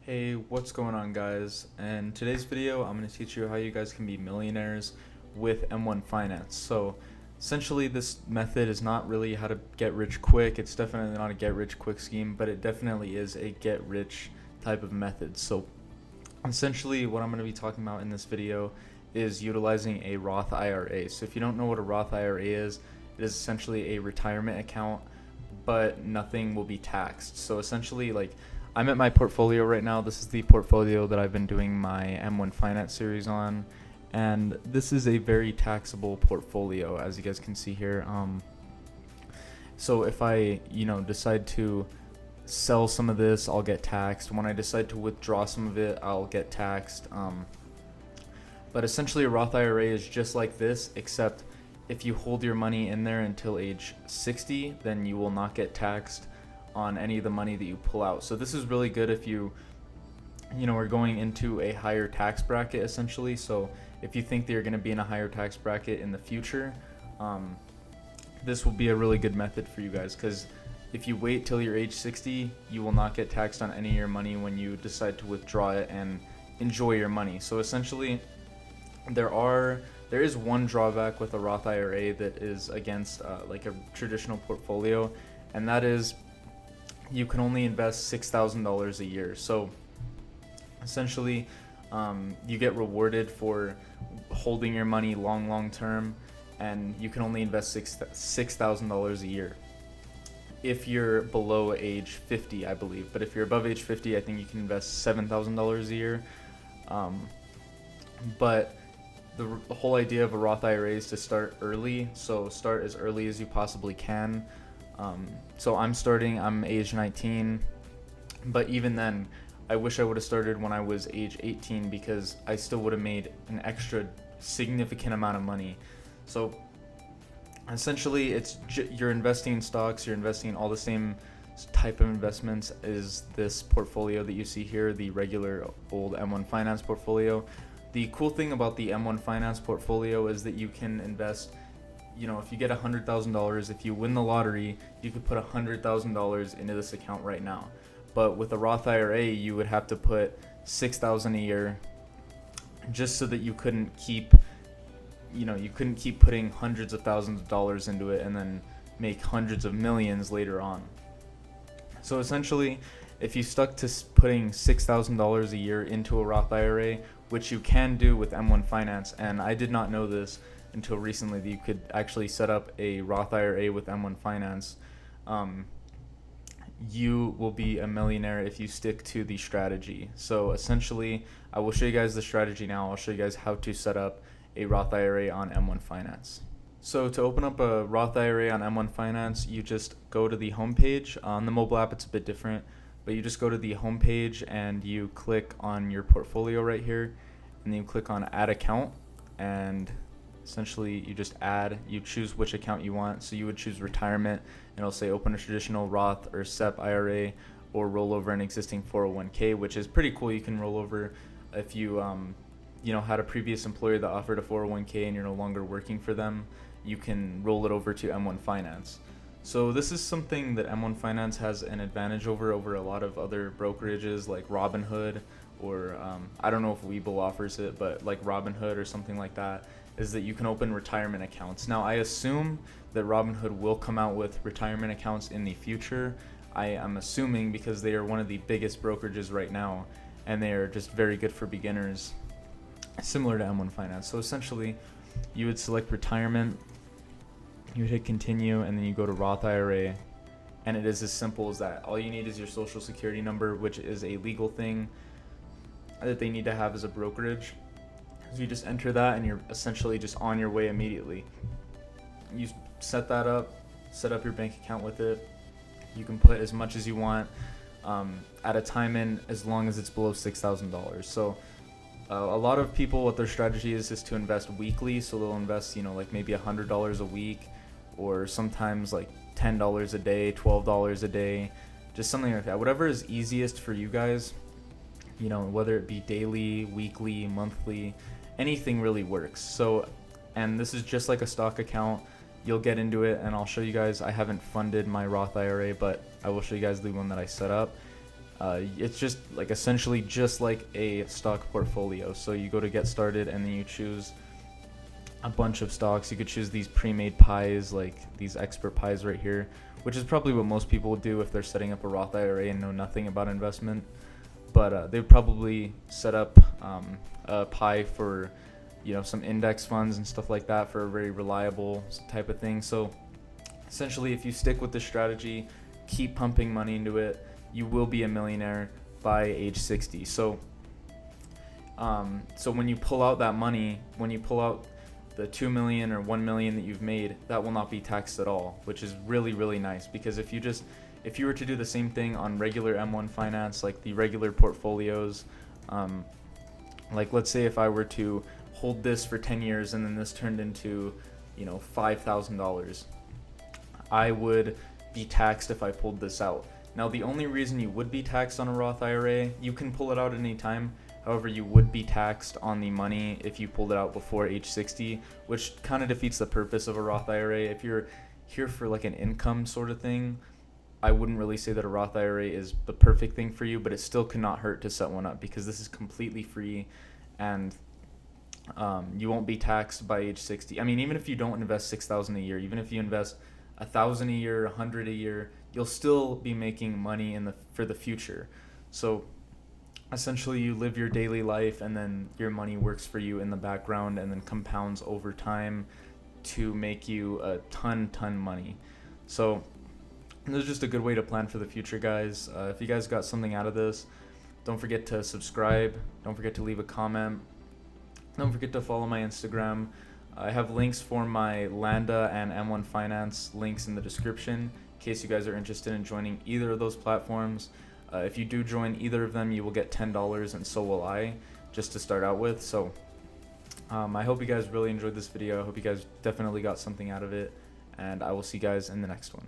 Hey, what's going on, guys? In today's video, I'm going to teach you how you guys can be millionaires with M1 Finance. So essentially, this method is not really how to get rich quick. It's definitely not a get rich quick scheme, but it definitely is a get rich type of method. So essentially, what I'm going to be talking about in this video is utilizing a Roth IRA. So if you don't know what a Roth IRA is, it is essentially a retirement account, but nothing will be taxed. So essentially, I'm at my portfolio right now. This is the portfolio that I've been doing my M1 Finance series on, and this is a very taxable portfolio, as you guys can see here. So if I, decide to sell some of this, I'll get taxed. When I decide to withdraw some of it, I'll get taxed. But essentially, a Roth IRA is just like this, except if you hold your money in there until age 60, then you will not get taxed on any of the money that you pull out. So this is really good if you are going into a higher tax bracket, essentially. So if you think that you're going to be in a higher tax bracket in the future, this will be a really good method for you guys, because if you wait till you're age 60, you will not get taxed on any of your money when you decide to withdraw it and enjoy your money. So essentially, there is one drawback with a Roth IRA that is against like a traditional portfolio, and that is you can only invest $6,000 a year. So essentially, you get rewarded for holding your money long term, and you can only invest $6,000 a year if you're below age 50, I believe. But if you're above age 50, I think you can invest $7,000 a year. But the whole idea of a Roth IRA is to start early, so start as early as you possibly can. So I'm age 19, but even then, I wish I would have started when I was age 18, because I still would have made an extra significant amount of money. So essentially, you're investing in stocks, you're investing in all the same type of investments as this portfolio that you see here, the regular old M1 Finance portfolio. The cool thing about the M1 Finance portfolio is that you can invest, if you get $100,000, if you win the lottery, you could put $100,000 into this account right now. But with a Roth IRA, you would have to put $6,000 a year, just so that you couldn't keep putting hundreds of thousands of dollars into it and then make hundreds of millions later on. So essentially, if you stuck to putting $6,000 a year into a Roth IRA, which you can do with M1 Finance, and I did not know this until recently, that you could actually set up a Roth IRA with M1 Finance, you will be a millionaire if you stick to the strategy. So essentially, I will show you guys the strategy now. I'll show you guys how to set up a Roth IRA on M1 Finance. So to open up a Roth IRA on M1 Finance, you just go to the home page. On the mobile app, it's a bit different, but you just go to the home page and you click on your portfolio right here, and then you click on Add Account, and essentially you choose which account you want. So you would choose retirement, and it'll say open a traditional Roth or SEP IRA, or roll over an existing 401k, which is pretty cool. You can roll over if you had a previous employer that offered a 401k and you're no longer working for them. You can roll it over to M1 Finance. So this is something that M1 Finance has an advantage over a lot of other brokerages like Robinhood, or I don't know if Webull offers it, but like Robinhood or something like that, is that you can open retirement accounts. Now, I assume that Robinhood will come out with retirement accounts in the future. I am assuming, because they are one of the biggest brokerages right now, and they are just very good for beginners, similar to M1 Finance. So essentially, you would select retirement, you would hit continue, and then you go to Roth IRA, and it is as simple as that. All you need is your social security number, which is a legal thing that they need to have as a brokerage. So you just enter that, and you're essentially just on your way immediately. You set that up, set up your bank account with it. You can put as much as you want at a time in, as long as it's below $6,000. So a lot of people, what their strategy is to invest weekly. So they'll invest, like maybe $100 a week, or sometimes like $10 a day, $12 a day, just something like that. Whatever is easiest for you guys, whether it be daily, weekly, monthly, anything really works. So, and this is just like a stock account. You'll get into it, and I'll show you guys. I haven't funded my Roth IRA, but I will show you guys the one that I set up. It's just like essentially just like a stock portfolio. So you go to get started and then you choose a bunch of stocks. You could choose these pre-made pies, like these expert pies right here, which is probably what most people would do if they're setting up a Roth IRA and know nothing about investment. But they'd probably set up a pie for, you know, some index funds and stuff like that for a very reliable type of thing. So essentially, if you stick with this strategy, keep pumping money into it, you will be a millionaire by age 60. So when you pull out that money, when you pull out the 2 million or 1 million that you've made, that will not be taxed at all, which is really, really nice. Because if you were to do the same thing on regular M1 finance, like the regular portfolios, like let's say if I were to hold this for 10 years and then this turned into, you know, $5,000, I would be taxed if I pulled this out. Now, the only reason you would be taxed on a Roth IRA, you can pull it out at any time. However, you would be taxed on the money if you pulled it out before age 60, which kind of defeats the purpose of a Roth IRA. If you're here for like an income sort of thing, I wouldn't really say that a Roth IRA is the perfect thing for you, but it still could not hurt to set one up because this is completely free and you won't be taxed by age 60. I mean, even if you don't invest $6,000 a year, even if you invest $1,000 a year, $100 a year, you'll still be making money for the future. So essentially, you live your daily life, and then your money works for you in the background, and then compounds over time to make you a ton money. So this is just a good way to plan for the future, guys. If you guys got something out of this, don't forget to subscribe. Don't forget to leave a comment. Don't forget to follow my Instagram. I have links for my LANDA and M1 Finance links in the description in case you guys are interested in joining either of those platforms. If you do join either of them, you will get $10, and so will I, just to start out with. So I hope you guys really enjoyed this video. I hope you guys definitely got something out of it, and I will see you guys in the next one.